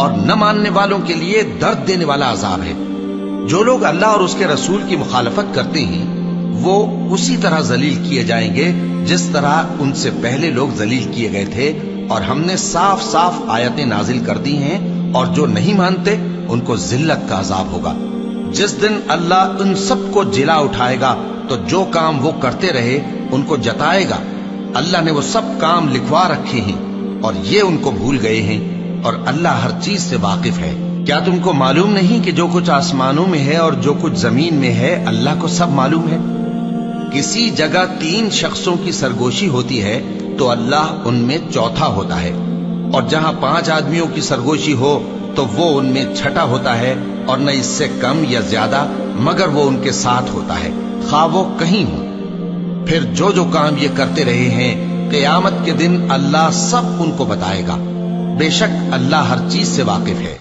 اور نہ ماننے والوں کے لیے درد دینے والا عذاب ہے۔ جو لوگ اللہ اور اس کے رسول کی مخالفت کرتے ہیں وہ اسی طرح ذلیل کیے جائیں گے جس طرح ان سے پہلے لوگ ذلیل کیے گئے تھے، اور ہم نے صاف صاف آیتیں نازل کر دی ہیں، اور جو نہیں مانتے ان کو ذلت کا عذاب ہوگا۔ جس دن اللہ ان سب کو جلا اٹھائے گا تو جو کام وہ کرتے رہے ان کو جتائے گا۔ اللہ نے وہ سب کام لکھوا رکھے ہیں اور یہ ان کو بھول گئے ہیں، اور اللہ ہر چیز سے واقف ہے۔ کیا تم کو معلوم نہیں کہ جو کچھ آسمانوں میں ہے اور جو کچھ زمین میں ہے اللہ کو سب معلوم ہے؟ کسی جگہ 3 شخصوں کی سرگوشی ہوتی ہے تو اللہ ان میں چوتھا ہوتا ہے، اور جہاں 5 آدمیوں کی سرگوشی ہو تو وہ ان میں چھٹا ہوتا ہے، اور نہ اس سے کم یا زیادہ مگر وہ ان کے ساتھ ہوتا ہے، خواہ وہ کہیں ہوں۔ پھر جو جو کام یہ کرتے رہے ہیں قیامت کے دن اللہ سب ان کو بتائے گا۔ بے شک اللہ ہر چیز سے واقف ہے۔